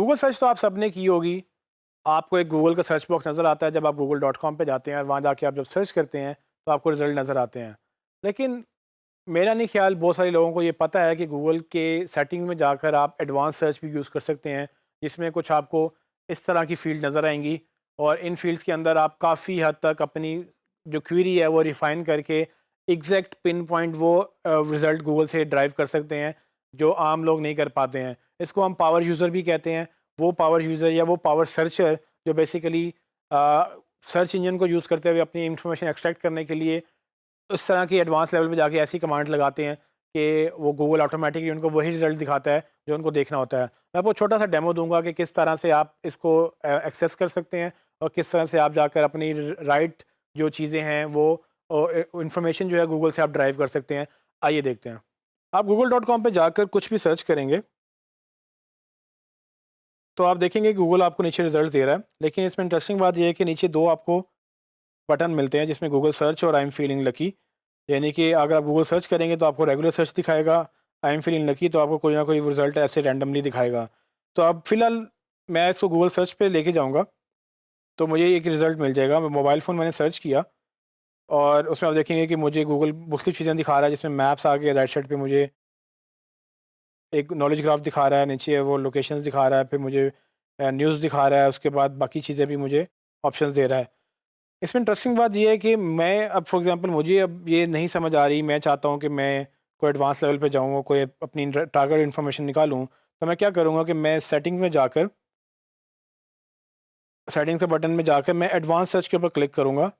Google search तो आप सबने की होगी। आपको एक गूगल का सर्च बॉक्स नज़र आता है जब आप google.com पे जाते हैं और वहाँ जाके आप जब सर्च करते हैं तो आपको रिज़ल्ट नज़र आते हैं। लेकिन मेरा नहीं ख्याल बहुत सारे लोगों को ये पता है कि गूगल के सेटिंग में जाकर आप एडवांस सर्च भी यूज़ कर सकते हैं, जिसमें कुछ आपको इस तरह की फ़ील्ड नज़र आएँगी और इन फ़ील्ड्स के अंदर आप काफ़ी हद तक अपनी जो क्वेरी है वो रिफ़ाइन करके एग्ज़ैक्ट पिन पॉइंट वो रिज़ल्ट गूगल से ड्राइव कर सकते हैं, जो आम लोग नहीं कर पाते हैं। इसको हम पावर यूज़र भी कहते हैं। वो पावर यूज़र या वो पावर सर्चर जो बेसिकली सर्च इंजन को यूज़ करते हुए अपनी इंफॉर्मेशन एक्सट्रैक्ट करने के लिए उस तरह की एडवांस लेवल पे जाके ऐसी कमांड लगाते हैं कि वो गूगल ऑटोमेटिकली उनको वही रिजल्ट दिखाता है जो उनको देखना होता है। मैं आपको छोटा सा डेमो दूंगा कि किस तरह से आप इसको एक्सेस कर सकते हैं और किस तरह से आप जाकर अपनी राइट जो चीज़ें हैं वो इंफॉर्मेशन जो है गूगल से आप ड्राइव कर सकते हैं। आइए देखते हैं। आप google.com पे जाकर कुछ भी सर्च करेंगे तो आप देखेंगे गूगल आपको नीचे रिजल्ट दे रहा है, लेकिन इसमें इंटरेस्टिंग बात यह है कि नीचे दो आपको बटन मिलते हैं जिसमें गूगल सर्च और आई एम फीलिंग लकी। यानी कि अगर आप गूगल सर्च करेंगे तो आपको रेगुलर सर्च दिखाएगा, आई एम फीलिंग लकी तो आपको कोई ना कोई रिजल्ट ऐसे रैंडमली दिखाएगा। तो अब फ़िलहाल मैं इसको गूगल सर्च पे लेके जाऊँगा तो मुझे एक रिज़ल्ट मिल जाएगा। मैं मोबाइल फ़ोन मैंने सर्च किया और उसमें आप देखेंगे कि मुझे गूगल मुख्तलिफ़ चीज़ें दिखा रहा है, जिसमें मैप्स आ गया, राइट साइड पे मुझे एक नॉलेज ग्राफ दिखा रहा है, नीचे वो लोकेशंस दिखा रहा है, फिर मुझे न्यूज़ दिखा रहा है, उसके बाद बाकी चीज़ें भी मुझे ऑप्शंस दे रहा है। इसमें इंटरेस्टिंग बात ये है कि मैं अब फॉर एग्जांपल मुझे अब ये नहीं समझ आ रही, मैं चाहता हूँ कि मैं कोई एडवांस लेवल पे जाऊँ, कोई अपनी टारगेट इन्फॉर्मेशन निकालूँ, तो मैं क्या करूँगा कि मैं सेटिंग्स में जाकर सेटिंग्स के बटन में जाकर मैं एडवांस सर्च के ऊपर क्लिक करूँगा,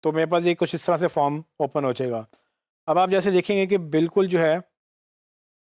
तो मेरे पास ये कुछ इस तरह से फॉर्म ओपन हो जाएगा। अब आप जैसे देखेंगे कि बिल्कुल जो है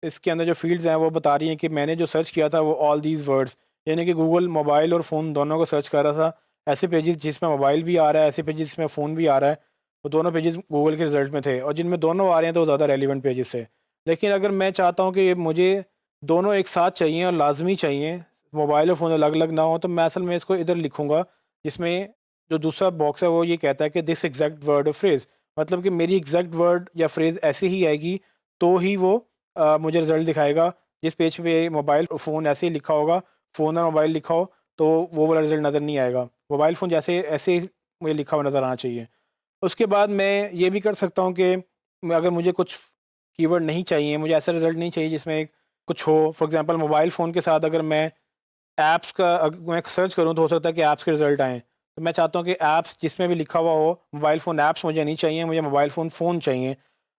इसके अंदर जो फ़ील्ड्स हैं वो बता रही हैं कि मैंने जो सर्च किया था वो ऑल दीज़ वर्ड्स, यानी कि गूगल मोबाइल और फ़ोन दोनों को सर्च कर रहा था। ऐसे पेजेस जिसमें मोबाइल भी आ रहा है, ऐसे पेजेस जिसमें फ़ोन भी आ रहा है, वो दोनों पेजेस गूगल के रिज़ल्ट में थे और जिनमें दोनों आ रहे हैं तो वो ज़्यादा रेलिवेंट पेजेस थे। लेकिन अगर मैं चाहता हूँ कि मुझे दोनों एक साथ चाहिए और लाज़मी चाहिए, मोबाइल और फ़ोन अलग-अलग ना हो, तो मैं असल में इसको इधर लिखूँगा जिसमें जो दूसरा बॉक्स है वो ये कहता है कि दिस एग्ज़ैक्ट वर्ड और फ्रेज़, मतलब कि मेरी एग्ज़ैक्ट वर्ड या फ्रेज़ ऐसे ही आएगी तो ही वो मुझे रिज़ल्ट दिखाएगा। जिस पेज पे मोबाइल फ़ोन ऐसे ही लिखा होगा, फ़ोन और मोबाइल लिखा हो, तो वो वाला रिज़ल्ट नज़र नहीं आएगा। मोबाइल फ़ोन जैसे ऐसे ही मुझे लिखा हुआ नज़र आना चाहिए। उसके बाद मैं ये भी कर सकता हूँ कि अगर मुझे कुछ कीवर्ड नहीं चाहिए, मुझे ऐसा रिज़ल्ट नहीं चाहिए जिसमें कुछ हो, फॉर एग्ज़ाम्पल मोबाइल फ़ोन के साथ अगर मैं ऐप्स का मैं सर्च करूँ तो हो सकता है कि ऐप्स के रिज़ल्ट आएँ। तो मैं चाहता हूँ कि ऐप्स जिसमें भी लिखा हुआ हो, मोबाइल फ़ोन ऐप्स मुझे नहीं चाहिए, मुझे मोबाइल फ़ोन चाहिए।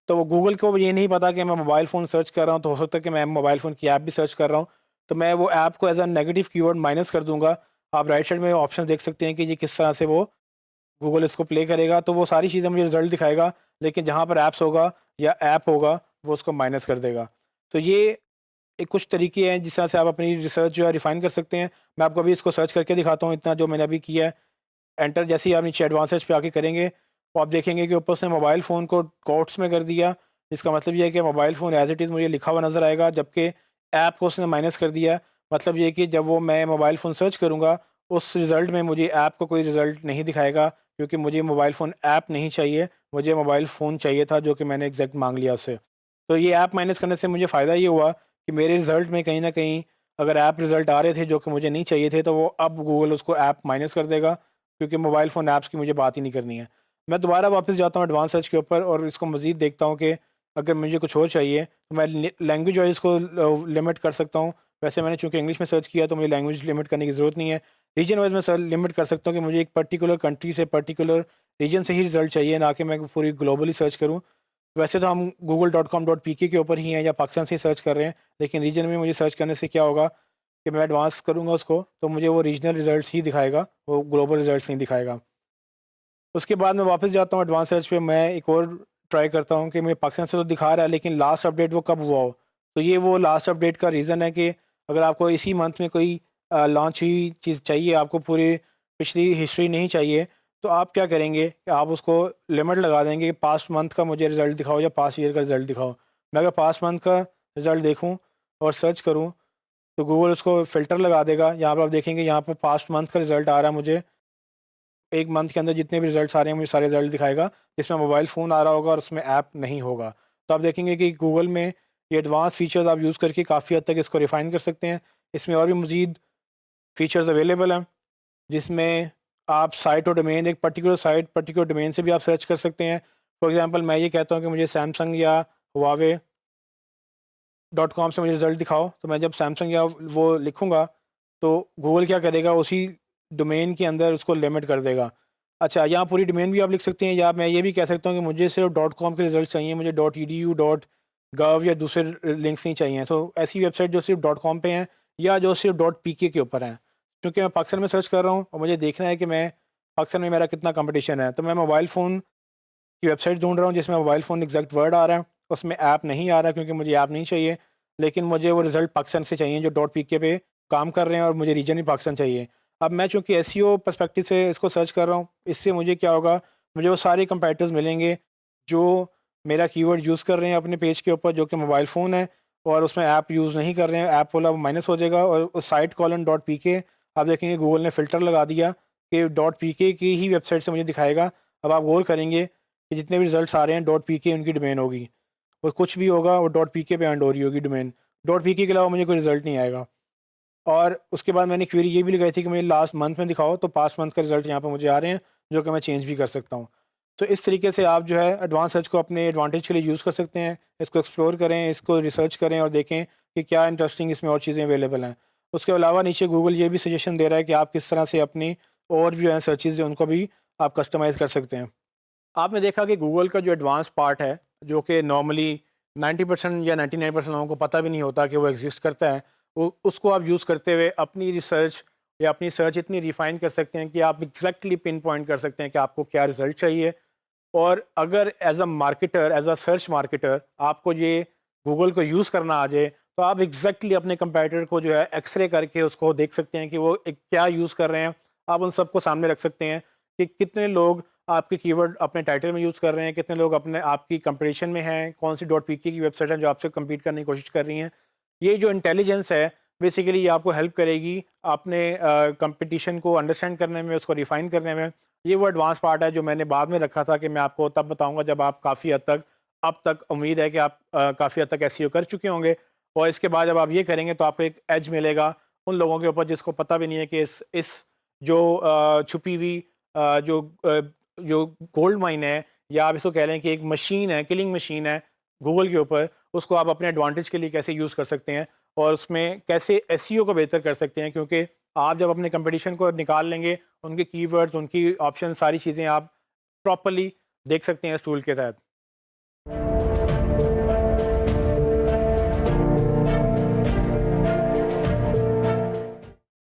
तो वो गूगल को ये नहीं पता कि मैं मोबाइल फ़ोन सर्च कर रहा हूँ, तो हो सकता है कि मैं मोबाइल फ़ोन की ऐप भी सर्च कर रहा हूँ। तो मैं वो ऐप को as a negative keyword minus कर दूँगा। आप राइट साइड में ऑप्शन देख सकते हैं कि ये किस तरह से वो गूगल इसको प्ले करेगा, तो वो सारी चीज़ें मुझे रिज़ल्ट दिखाएगा, लेकिन जहाँ पर ऐप्स होगा या ऐप होगा, वो उसको माइनस कर देगा। तो ये कुछ तरीके हैं जिस तरह से आप अपनी रिसर्च जो है रिफ़ाइन कर सकते हैं। मैं आपको अभी इसको सर्च करके दिखाता हूँ, इतना जो मैंने अभी किया है। एंटर जैसे ही आप नीचे एडवांस सर्च पे आके करेंगे, तो आप देखेंगे कि ऊपर उसने मोबाइल फ़ोन को कोट्स में कर दिया। इसका मतलब ये है कि mobile phone as it is मुझे लिखा हुआ नज़र आएगा, जबकि ऐप को उसने माइनस कर दिया। मतलब ये है कि जब वो मैं मोबाइल फ़ोन सर्च करूँगा, उस रिज़ल्ट में मुझे ऐप का कोई रिज़ल्ट नहीं दिखाएगा, क्योंकि मुझे मोबाइल फ़ोन ऐप नहीं चाहिए, मुझे मोबाइल फ़ोन चाहिए था, जो कि मैंने एग्ज़ैक्ट माँग लिया उससे। तो ये ऐप माइनस करने से मुझे फ़ायदा ये हुआ कि मेरे रिज़ल्ट में कहीं न कहीं अगर ऐप रिज़ल्ट आ रहे थे जो कि मुझे नहीं चाहिए थे, तो वो अब गूगल उसको ऐप माइनस कर देगा, क्योंकि मोबाइल फ़ोन ऐप्स की मुझे बात ही नहीं करनी है। मैं दोबारा वापस जाता हूँ एडवांस सर्च के ऊपर और इसको मज़ीद देखता हूँ कि अगर मुझे कुछ और चाहिए तो मैं लैंग्वेज वाइज़ इसको लिमिट कर सकता हूँ। वैसे मैंने चूँकि इंग्लिश में सर्च किया तो मुझे लैंग्वेज लिमिट करने की ज़रूरत नहीं है। रीजन वाइज़ मैं सर लिमिट कर सकता हूँ कि मुझे एक पर्टिकुलर कंट्री से पर्टिकुलर रीजन से ही रिज़ल्ट चाहिए, ना कि मैं पूरी ग्लोबली सर्च करूँ। वैसे तो हम google.com.pk के ऊपर ही हैं या पाकिस्तान से ही सर्च कर रहे हैं, लेकिन रीजन में मुझे सर्च करने से क्या होगा कि मैं एडवांस करूँगा उसको तो मुझे वो रीजनल रिज़ल्ट्स ही दिखाएगा, वो ग्लोबल रिज़ल्ट्स नहीं दिखाएगा। उसके बाद मैं वापस जाता हूँ एडवांस सर्च पे, मैं एक और ट्राई करता हूँ कि मैं पाकिस्तान से तो दिखा रहा है लेकिन लास्ट अपडेट वो कब हुआ हो। तो ये वो लास्ट अपडेट का रीज़न है कि अगर आपको इसी मंथ में कोई लॉन्च हुई चीज़ चाहिए, आपको पूरी पिछली हिस्ट्री नहीं चाहिए, तो आप क्या करेंगे कि आप उसको लिमिट लगा देंगे कि पास्ट मंथ का मुझे रिज़ल्ट दिखाओ या पास्ट ईयर का रिज़ल्ट दिखाओ। मैं अगर पास्ट मंथ का रिज़ल्ट देखूँ और सर्च करूँ तो गूगल उसको फ़िल्टर लगा देगा। यहाँ पर आप देखेंगे, यहाँ पर पास्ट मंथ का रिज़ल्ट आ रहा है मुझे। 1 मंथ के अंदर जितने भी रिज़ल्ट्स आ रहे हैं, मुझे सारे रिज़ल्ट दिखाएगा, जिसमें मोबाइल फ़ोन आ रहा होगा और उसमें ऐप नहीं होगा। तो आप देखेंगे कि गूगल में ये एडवांस फ़ीचर्स आप यूज़ करके काफ़ी हद तक इसको रिफ़ाइन कर सकते हैं। इसमें और भी मज़ीद फीचर्स अवेलेबल हैं, जिसमें आप साइट और डोमेन, एक पर्टिकुलर साइट पर्टिकुलर डोमेन से भी आप सर्च कर सकते हैं। फॉर एग्जांपल मैं ये कहता हूँ कि मुझे सैमसंग या हुआवे .com से मुझे रिज़ल्ट दिखाओ, तो मैं जब सैमसंग या वो लिखूँगा तो गूगल क्या करेगा, उसी डोमेन के अंदर उसको लिमिट कर देगा। अच्छा, यहाँ पूरी डोमेन भी आप लिख सकते हैं, या मैं ये भी कह सकता हूँ कि मुझे सिर्फ .com के रिज़ल्ट चाहिए, मुझे .edu .gov या दूसरे लिंक्स नहीं चाहिए। तो ऐसी वेबसाइट जो सिर्फ .com पे हैं या जो सिर्फ .pk के ऊपर हैं, क्योंकि मैं पाकिस्तान में सर्च कर रहा हूँ और मुझे देखना है कि मैं पाकिस्तान में मेरा कितना कंपटीशन है, तो मैं मोबाइल फ़ोन की वेबसाइट ढूंढ रहा हूँ जिसमें मोबाइल फ़ोन एग्जैक्ट वर्ड आ रहा है, उसमें ऐप नहीं आ रहा क्योंकि मुझे ऐप नहीं चाहिए, लेकिन मुझे वो रिज़ल्ट पाकिस्तान से चाहिए जो .pk पे काम कर रहे हैं और मुझे रीजन भी पाकिस्तान चाहिए। अब मैं चूँकि एसईओ पर्सपेक्टिव से इसको सर्च कर रहा हूँ, इससे मुझे क्या होगा, मुझे वो सारे कंपैरेटर्स मिलेंगे जो मेरा कीवर्ड यूज़ कर रहे हैं अपने पेज के ऊपर, जो कि मोबाइल फ़ोन है और उसमें ऐप यूज़ नहीं कर रहे हैं, ऐप वाला माइनस हो जाएगा। और उस साइट कॉलन .pk आप देखेंगे गूगल ने फ़िल्टर लगा दिया कि .pk की ही वेबसाइट से मुझे दिखाएगा। अब आप गौर करेंगे कि जितने भी रिजल्ट्स आ रहे हैं .pk उनकी डोमेन होगी, और कुछ भी होगा वो .pk पे एंड हो रही होगी डोमेन, .pk के अलावा मुझे कोई रिजल्ट नहीं आएगा। और उसके बाद मैंने क्वेरी ये भी लगाई थी कि मुझे लास्ट मंथ में दिखाओ, तो पास्ट मंथ का रिजल्ट यहाँ पे मुझे आ रहे हैं जो कि मैं चेंज भी कर सकता हूँ। तो इस तरीके से आप जो है एडवांस सर्च को अपने एडवांटेज के लिए यूज़ कर सकते हैं, इसको एक्सप्लोर करें, इसको रिसर्च करें और देखें कि क्या इंटरेस्टिंग इसमें और चीज़ें अवेलेबल हैं। उसके अलावा नीचे गूगल ये भी सजेशन दे रहा है कि आप किस तरह से अपनी और भी जो है सर्चेज़ उनको भी आप कस्टमाइज़ कर सकते हैं। आपने देखा कि गूगल का जो एडवांस पार्ट है, जो कि नॉर्मली 90% या 99% लोगों को पता भी नहीं होता कि वो एग्जिस्ट करता है, वो उसको आप यूज़ करते हुए अपनी रिसर्च या अपनी सर्च इतनी रिफ़ाइन कर सकते हैं कि आप एग्जैक्टली पिन पॉइंट कर सकते हैं कि आपको क्या रिज़ल्ट चाहिए। और अगर as a marketer, as a search marketer आपको ये गूगल को यूज़ करना आ जाए, तो आप एग्जैक्टली अपने कंपैरेटर को जो है एक्सरे करके उसको देख सकते हैं कि वो क्या यूज़ कर रहे हैं। आप उन सबको सामने रख सकते हैं कि कितने लोग आपके कीवर्ड अपने टाइटल में यूज़ कर रहे हैं, कितने लोग अपने आपकी कंपटीशन में हैं, कौन सी .pk की वेबसाइट है जो आपसे कम्पीट करने की कोशिश कर रही हैं। ये जो इंटेलिजेंस है बेसिकली ये आपको हेल्प करेगी अपने कंपटीशन को अंडरस्टैंड करने में, उसको रिफ़ाइन करने में। ये वो एडवांस पार्ट है जो मैंने बाद में रखा था कि मैं आपको तब बताऊंगा जब आप काफ़ी हद तक, अब तक उम्मीद है कि आप काफ़ी हद तक एसईओ कर चुके होंगे, और इसके बाद जब आप ये करेंगे तो आपको एक एज मिलेगा उन लोगों के ऊपर जिसको पता भी नहीं है कि इस जो छुपी हुई जो जो गोल्ड माइन है, या आप इसको कह लें कि एक मशीन है, किलिंग मशीन है गूगल के ऊपर, उसको आप अपने एडवांटेज के लिए कैसे यूज़ कर सकते हैं और उसमें कैसे एसईओ को बेहतर कर सकते हैं। क्योंकि आप जब अपने कंपटीशन को निकाल लेंगे, उनके कीवर्ड्स, उनकी ऑप्शन, सारी चीज़ें आप प्रॉपर्ली देख सकते हैं इस टूल के तहत।